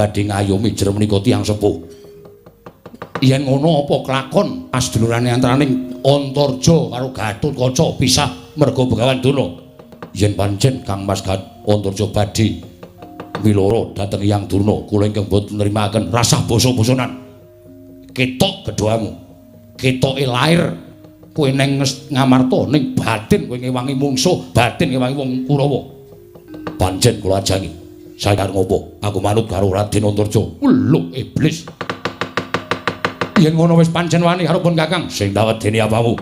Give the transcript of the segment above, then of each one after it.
badhe ngayomi jer menika tiyang sepuh. Yen ngono apa kelakon asdulurane antaraning Antarja karo Gatotkaca pisah merga Begawan Durna. Yen pancen Kang Mas Antarja badhe miloro dhateng Hyang Durna, kula ingkang boten nrimaken rasah basa-basanan. Ketok gedhoamu. Ketoke lair kowe ning ngamarta ning batin kowe ngewangi mungsuh, batin ngewangi wong Kurawa. Pancen kula ajangi. Sayar ngopo? Aku manut karo Raden Antarja. Lho iblis. Yen ngono wis pancen wani karo pun Kakang sing dawedeni apamu.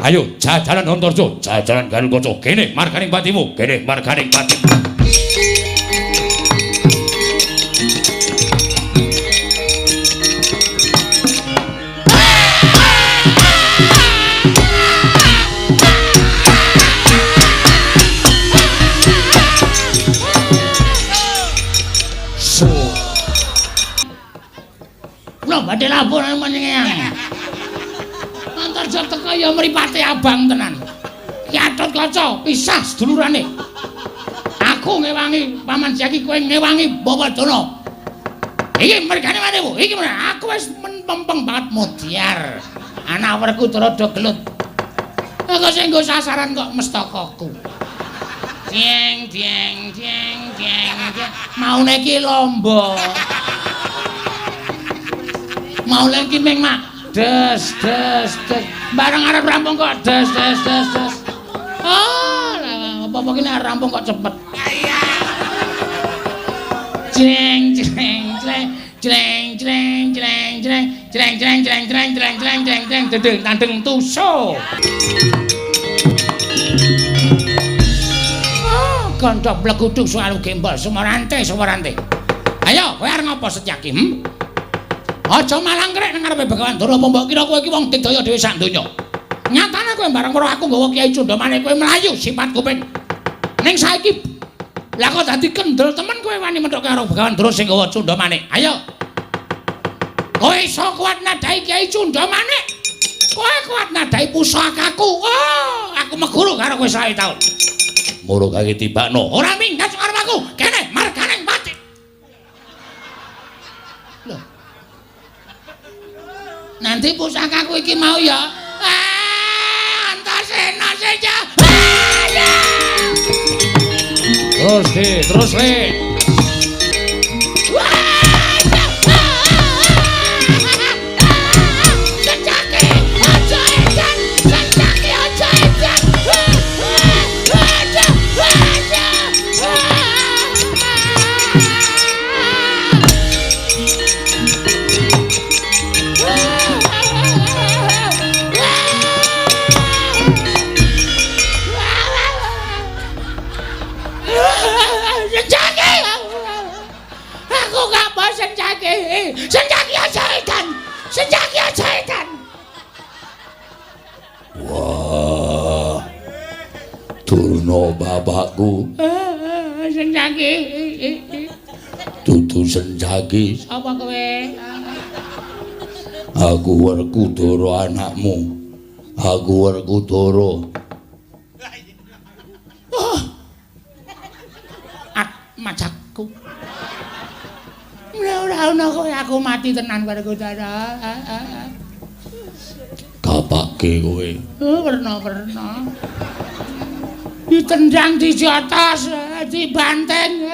Ayo jajalan Antarja, jajalan Gatotkaca. Kene marganing patimu, kene marganing patimu. Badhe lapor meneng. Antarja teka ya mripate abang tenan. Gatotkaca pisah sedulurane. Aku ngewangi Paman Jaki, kowe ngewangi Bawadana. Iki mergane manemu. Iki aku wis mempeng banget mudyar. Anak Werkudara do gelut. Aku sing nggo sasaran kok mestakaku. Dieng dieng dieng dieng. Maune iki lomba. Mau lagi meng mak des des des bareng arep rampung kok des des des des apa kene arep rampung kok cepet jreng jreng jreng jreng jreng jreng jreng jreng jreng jreng jreng jreng jreng jreng jreng dedeng tandeng tuso gondok bleguduk suaru gembol sumarante sumarante ayo kowe arep ngopo Setyaki Aja malang krek nang ngarepe Begawan Durna, mbok kira kowe iki wong digdaya dhewe sak donya. Nyatane kowe bareng karo aku nggawa Kyai Cundamane kowe mlayu sifat kuping. Ning saiki lah kok dadi kendel temen kowe wani menthuk karo Begawan Durna sing nggawa Cundamane. Ayo. Kowe iso kuat nadai Kyai Cundamane. Kowe kuat nadai pusakaku. Oh, aku meguru karo kowe 1 taun. Moro kake tibakno. Ora minggat karo aku. Kene marganing pati. Loh. Nanti pusakaku iki mau ya. Antasena saja. Terus le. Senjaki aja edan. Senjaki aja edan. Wah. Durna bapakku. Senjaki. Dudu Senjaki. Sapa kowe? Aku Werkudara anakmu. Aku Werkudara. Majakku. Ora ono kowe aku mati tenan Werkudara. Kapake kowe. Werna-werna. Ditendang dijotos, dibanteng.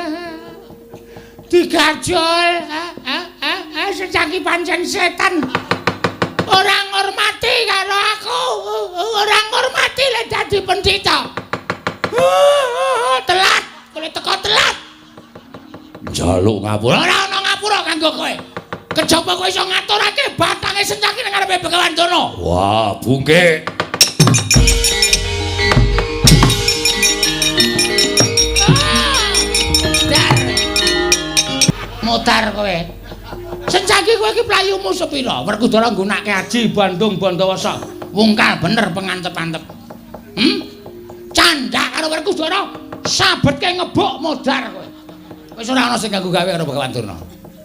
Digajol. Senjaki pancen setan. Ora ngormati karo aku. Ora ngormati lek dadi pendhita. Telat, kowe teko telat. Njaluk ngapura. Ora ana ngapura kanggo kowe. Kejaba kowe iso ngaturake batange Senjaki nang ngarepe Begawan Durna. Wah, bungke. Mutar kowe. Senjaki kowe iki playumu sepira? Werkudara nggunakake aji Bandung Bandawasa. Wungkal bener pangantep-antep. Candak karo Werkudara. Sabetke ngebuk modar kowe. Wis ora ana sing ganggu gawe karo Begawan Durna.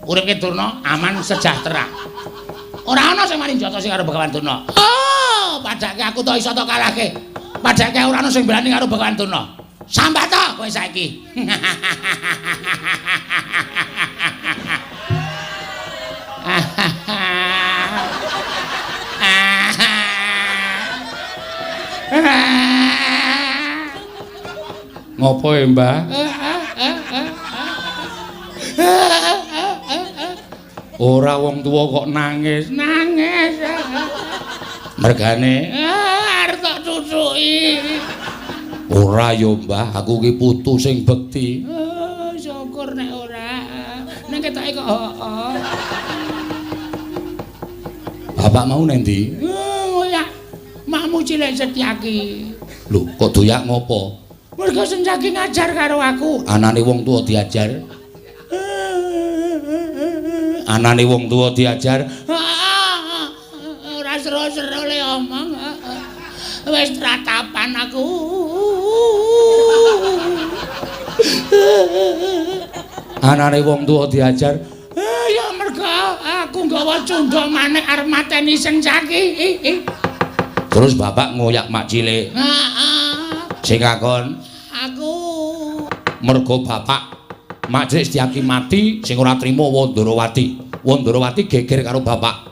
Uripke Durna aman sejahtera. Ora ana sing mari njotosi karo Begawan Durna. Oh, padake aku to iso to kalahke. Padake ora ana sing berani karo Begawan Durna. Sambat to kowe saiki. Ngopo e, Mbah? Ora wong tuwa kok nangis. Nangis. Mergane Arep tak cucuki. ora ya, Mbah, aku ki putu sing bekti. Oh, syukur nek ora. Nek ketoke kok hoo. Bapak mau nendi? Ngoyak makmu cilik Setyaki. Lho, kok doyak ngopo? Mergo Setyaki ngajar karo aku. Anane wong tuwa diajar. Anane wong tuwa diajar. Ora seru-seru le omong. Wis tratapan aku. Anane wong tuwa diajar. Ya mergo aku nggawa cundha manik arep mateni Setyaki. Terus bapak ngoyak mak cilik. Sing kakon, Aku mergo bapak mak cilik Setyaki mati sing ora trima Wandarawati. Wandarawati geger karo bapak.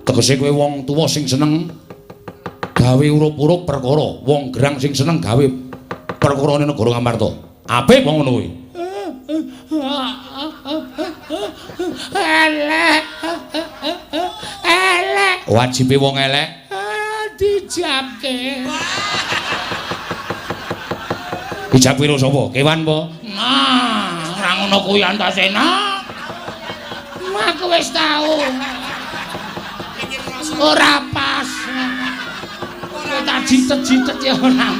Tegese kowe wong tuwa sing seneng gawe urup-urup perkara, wong gerang sing seneng gawe perkarane negara Ngamarta. Apik wong ngono kuwi. elek. Wajibe wong elek Dijabke. ijab piro sapa? Kewan apa? Nah, ora ngono kuwi Antasena. Aku wis tau. Ora pas. Tak jitet-jitet ya ora.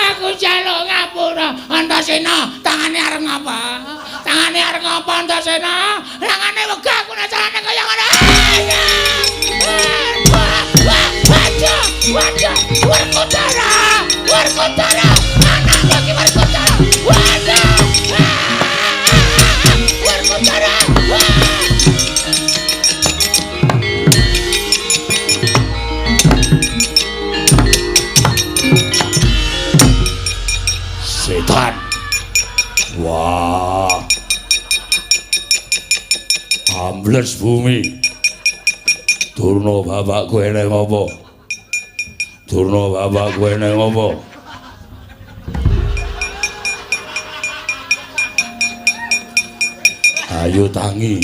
Aku jaluk ngapura Antasena, tangane arep ngapa? Tangane arep ngapa Antasena? Tangane wegah aku nek carane kaya ngono. Wajah, Werkudara, anak lagi Werkudara, wadah, Werkudara. Setan. Wah. Ambles bumi. Durna bapak kowe nang apa? Durna bapak kowe nang apa? Ayo tangi.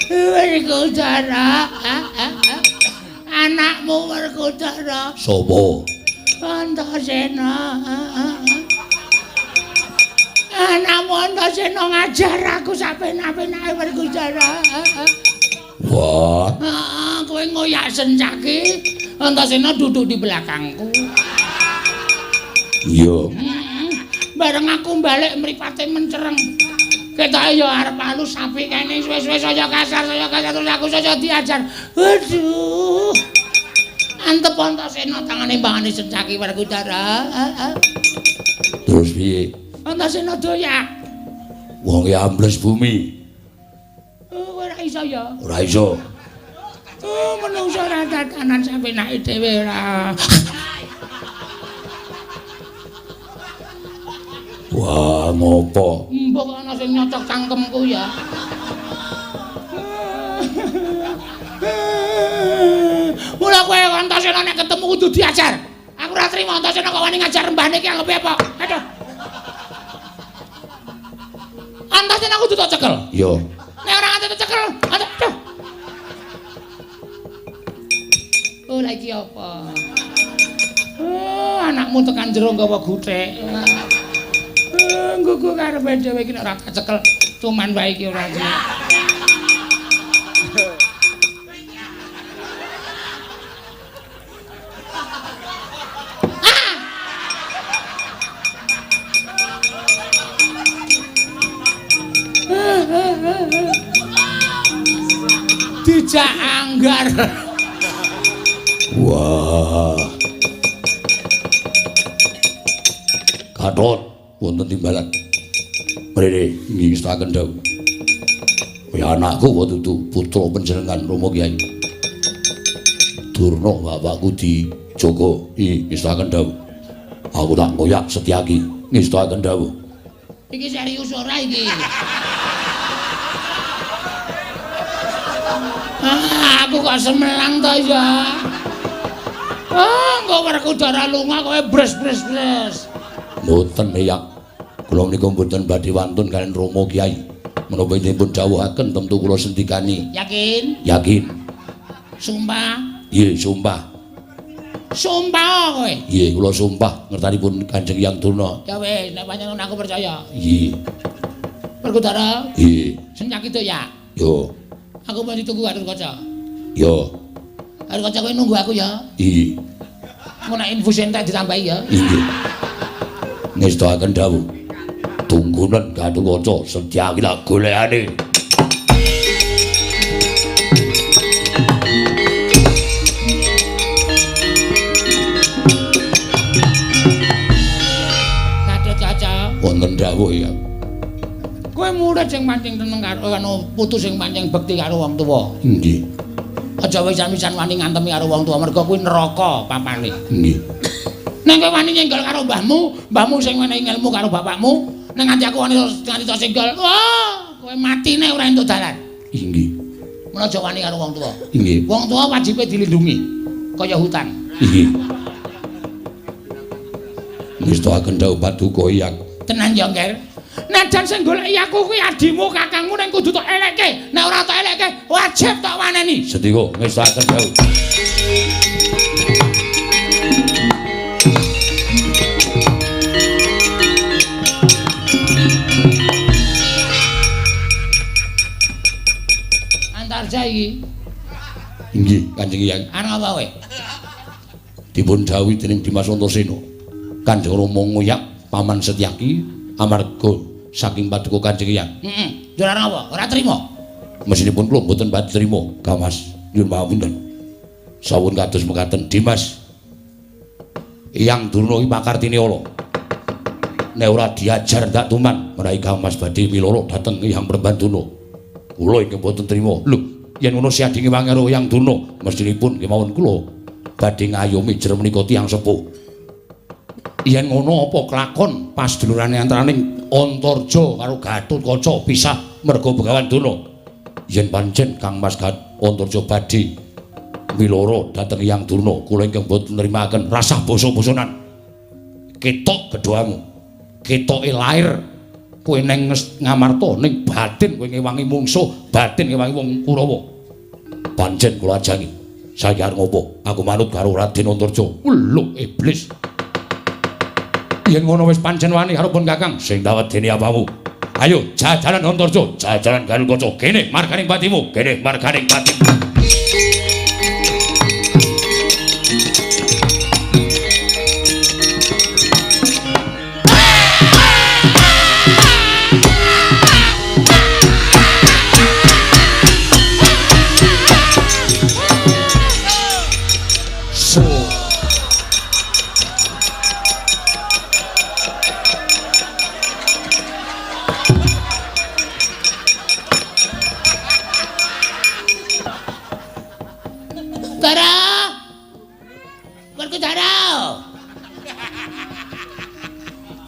Werkudara. Anakmu Werkudara. Sopo? Antasena. Anakmu Antasena ngajar aku sapen-apenake Werkudara. Wah. Kowe ngoyak Setyaki, Antasena duduk di belakangku. Iya. Bareng aku balik mripate mencereng. Ketoke ya arep halus apik kene suwe-suwe saya kasar terus aku saya diajar. Waduh. Antep Antasena tangane mbangane Setyaki Werkudara. Terus piye? Antasena doyak. Wong e ambles bumi. Ora iso ya. Ora iso. Menungso ora tatanan sapenake dhewe ora. Wah, ngopo? Mbok ana sing nyocok cangkemku ya. Mula kowe Antasena nek ketemu kudu diajar. Aku ora trimo Antasena kok wani ngajar mbahne iki anggepe apa? Aduh. Antasena kudu tak cekel. Iya. Nek ora nganti tak cekel, aduh. Oh, lagi apa? Anakmu tekan jero nggawa guthik. Nggugu karepe dhewe iki nek ora tak cekel, cuman wae iki ora iki. Dijak anggar. Wah. Gatot wonten timbalan. Mrene ngingstaken dawuh. Kowe anakku kok dudu putra panjenengan Rama Kyai. Durna bapakku dijaga ngingstaken dawuh. Aku tak ngoyak Setyaki ngingstaken dawuh. Iki serius ora iki? Aku kok semelang to ya. Engko Werkudara lunga kowe bres. Mboten Eyang. Kula menika mboten badhe wantun kalian Rama Kyai. Menapa dipun dawuhaken tentu kula sendikani. Yakin? Yakin. Sumpah. Nggih, sumpah. Sumpah kowe. Nggih, kula sumpah ngertanipun Kanjeng Hyang Durna. Ya wis, nek pancen aku percaya. Nggih. Werkudara. Nggih. Senyak itu ya. Yo. Aku mau ditunggu karo kaca. Yo. Karo kaca kowe nunggu aku ya. Nggih. Mau nek infus entek ditambahi ya. Nggih. Ngestakaken dawuh. Tunggunan Gatotkaca sedyaki lak golekane. Gatotkaca. Wonten dawuh ya. Kowe murid sing pancing teneng karo putu sing pancing bekti karo wong tuwa. Nggih. Aja wisan-wisan wani ngantemi karo wong tuwa mergo kuwi neraka papane. Nggih. Nek kowe wani nyenggol karo mbahmu sing menehi ilmu karo bapakmu, nek nganti aku wani nganti tok senggol, wah, kowe matine ora entuk dalan. Nggih. Mun aja wani karo wong tuwa. Nggih. Wong tuwa wajibe dilindungi kaya hutan. Nggih. Ngestakaken dawuh Paduka Hyang. Tenan ya, Nger. Najan sing goleki aku kuwi adimu kakangmu ning kudu tok elekke. Nek ora tok elekke, wajib tok waneni. Sedika ngestakaken dawuh. Antarja iki. Nggih, Kanjeng Hyang. Ana apa kowe? Dipun dawuhi dening Dimas Antasena. Kanjeng Rama ngoyak Paman Setyaki amarga saking Paduka Kanjeng Hyang. Heeh. Ora apa? Ora trima. Mesinipun kula mboten badhe trima, Kamas. Nyuwun pangapunten. Sawun kados mekaten Dimas. Hyang Durna iki pakartine ala. Nek ora diajar ndak tuman, menawi Kamas badhe miloro dhateng Hyang Prambanduna. Kula inggih mboten trima. Lho, yen ngono siadinge wangero Hyang Durna, mestinipun kemawon kula badhe ngayomi jer menika tiyang sepuh. Yen ngono apa kelakon pas dulurane antaraning Antarja karo Gatotkaca pisah merga Begawan Durna. Yen pancen Kang Mas Antarja badhe miloro dhateng Hyang Durna, kula ingkang boten nrimaken rasah basa-basanan. Ketok gedhoamu. Ketoke lair kowe ning ngamarta ning batin kowe ngewangi mungsuh, batin ngewangi wong Kurawa. Pancen kula ajangi. Saiki arep ngopo? Aku manut karo Raden Antarja. Lho iblis. Yen ngono wis pancen wani karo pun Kakang sing dawedeni apamu. Ayo jajalan Antarja, jajalan Gatotkaca. Kene marganing patimu, kene marganing patimu.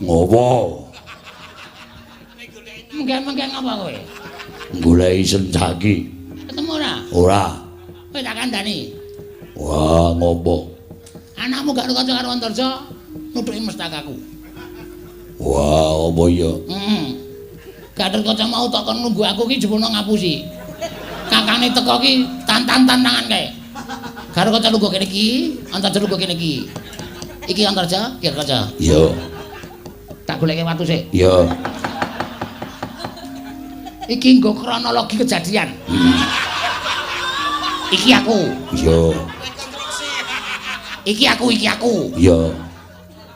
Ngopo? Mengke-mengke ngapa kowe? Goleki Setyaki. Ketemu ora? Ora. Kowe tak kandhani. Wah, ngopo? Anakmu gak kanca karo Antarja, nutuki mestakaku. Wah, apa iya? Gatotkaca mau tak kon nunggu aku ki jebul ngapusi. Kakane teko ki tantangan kae. Gatotkaca lungguh kene iki, Antarja lungguh kene iki. Iki Antarja, iki Gatotkaca. Iya. Tak goleke watu sik. Iya. Iki nggo kronologi kejadian. Iki aku. Iya. Iki aku. Iya.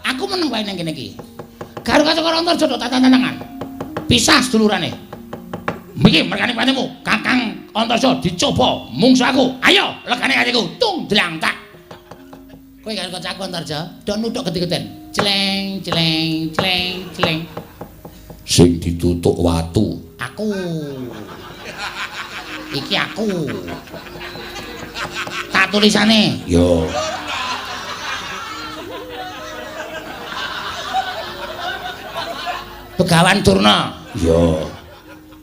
Aku meneng wae ning kene iki. Gatotkaca karo Antarja tantangan. Pisah sedulurane. Iki mergane patimu, Kakang Antarja dicoba mungsuh aku. Ayo, legane atiku. Tung dlang tak. Kowe karo kancaku Antarja, do nuthuk gede-geden. Cleng. Sing ditutuk watu. Aku. Iki aku. Tak tulisane. Yo. Begawan Durna. Yo.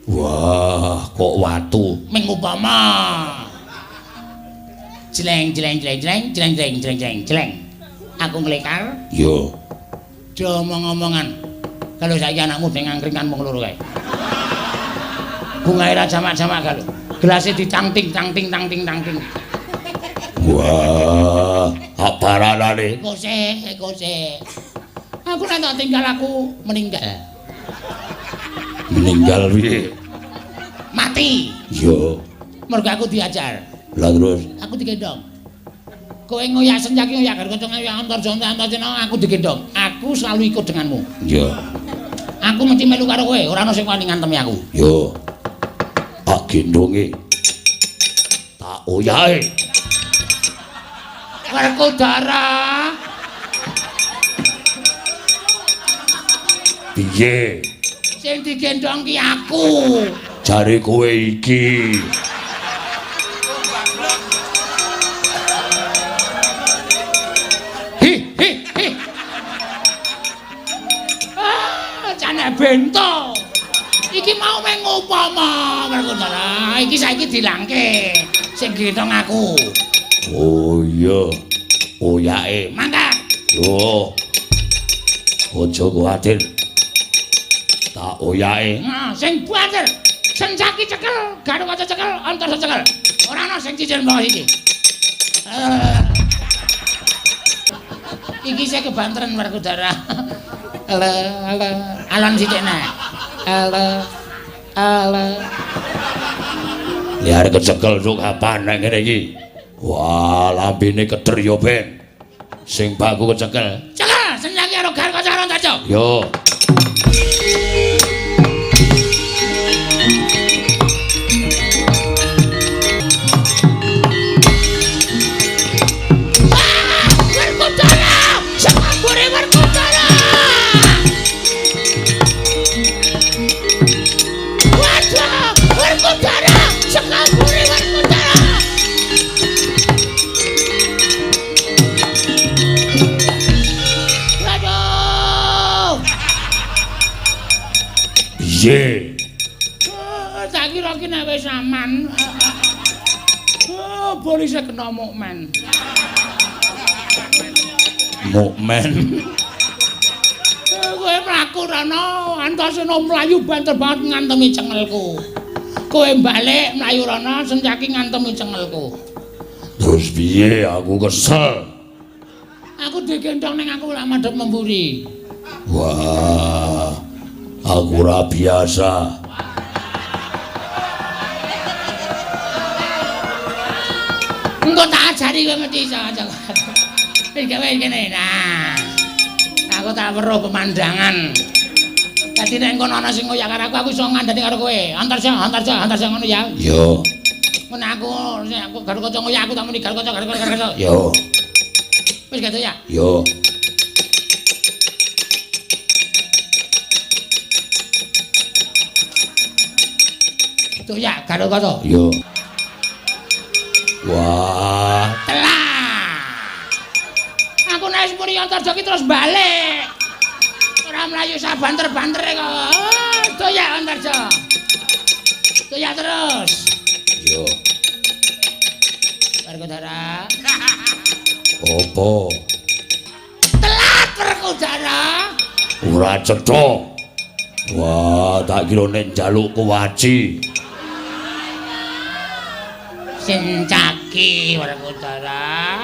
Wah, kok watu. Ming upama. Jleng jleng jleng jleng jleng jleng jleng jleng jleng. Aku nglekar. Yo. Do omong-omongan. Kalau saiki anakmu ding angkringan mung loro kae. Bungae ra jamak-jamak kalau. Gelase ditangting tangting tangting tangting. Wah, apa ranane? Kose. Aku nek tak tinggal aku meninggal. Meninggal piye? Mati. Yo. Mergo aku diajar. Lah terus Aku digendong. Kowe ngoyak senjaki ngoyak karo kanca ngoyak antar-antar aku digendong. Aku selalu ikut denganmu. yo. Aku mesti melu karo kowe, ora ono sing wani ngantemi aku. Yo. Tak gendonge. Tak oyahe. Werkudara. Piye? Sing digendong ki aku. Jare kowe iki. Jane bento. Iki mau meng upama, Werkudara. Iki saiki dilangke. Sing gendong aku. Oh iya. Oyake. Mangkat. Yo. Aja kuwatir. Tak oyake. Nah, sing buater. Senjaki cekel, Garukaca cekel, Antarja cekel. Ora ana sing cicil mbok iki. Iki sing kebanteren Werkudara. Alon sithik nek. Liar kecekel sok kapan nek ngene iki. Wah, lambene keder yo ben. Sing baku kecekel. Cekel, senjaki karo Garukaca karo Antarja. Yo. Piye? Tak kira ki nek wis aman. Polisi kena mukmen. Mukmen. Kowe mlaku rono, Antasena mlayu banter banget ngantemi cengelku. Kowe balik mlayu rono, Senjaki ngantemi cengelku. Terus piye? Aku kesel. Aku digendong ning aku lak madhep memburi. Wah. Aku ora biasa. Engko tak ajari kowe mesti iso. Wis gawe kene. Nah. Aku tak weruh pemandangan. Dadi nek kono ana sing ngoyak karo aku iso ngandani karo kowe. Antarja ngono ya. Yo. Mun aku Garukaca ngoyak aku tak muni Garukaca. Yo. Wis gitu ya. Yo. Tuh ya, Garukaca. Yo. Wah. Telah. Aku nek muni Antarja ki terus balik. Ora mlayu sak banter-bantere kok. Tuh ya Antarja. Tuh ya terus. Yo. Werkudara. Opo? Telat Werkudara. Ora cetha. Wah, tak kira nek njalukku waci. Senjaki Werkudara.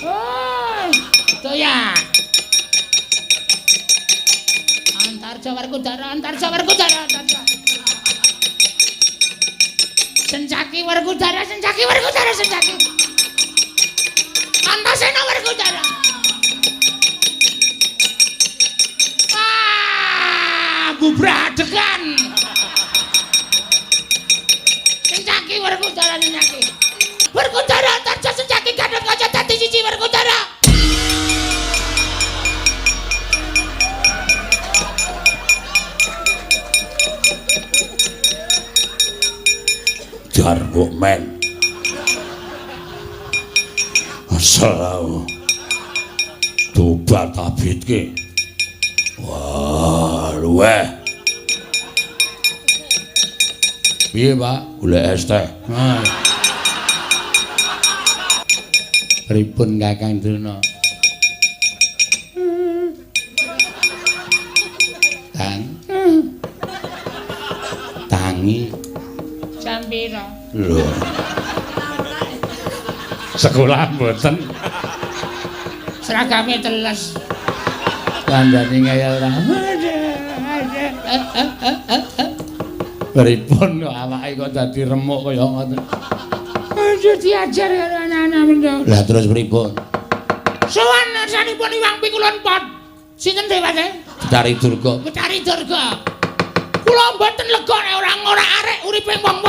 Oh, tuh ya. Antarja Werkudara. Senjaki Werkudara. Antasena Werkudara. Bubradegan. Senjaki Werkudara. Werkudara Antarja Senjaki Garukaca dadi siji Werkudara. Jar mukmen. Assalamu. Tobat abitke. Wah, luweh. Piye, Pak? Golek es teh. Pripun Kakang Drona? Tangi. Jam pira? Lho. Sekolah mboten. Seragame teles. Kandhane ngayal ra. Pripun kok awake kok dadi remuk kaya ngoten? Aja diajar karo anak-anak menika. Lah terus pripun? Sowan sanipun Iwang Pikulun Pot. Sinten dewate? Betari Durga. Betari Durga. Kula mboten lega nek ora arek uripe wong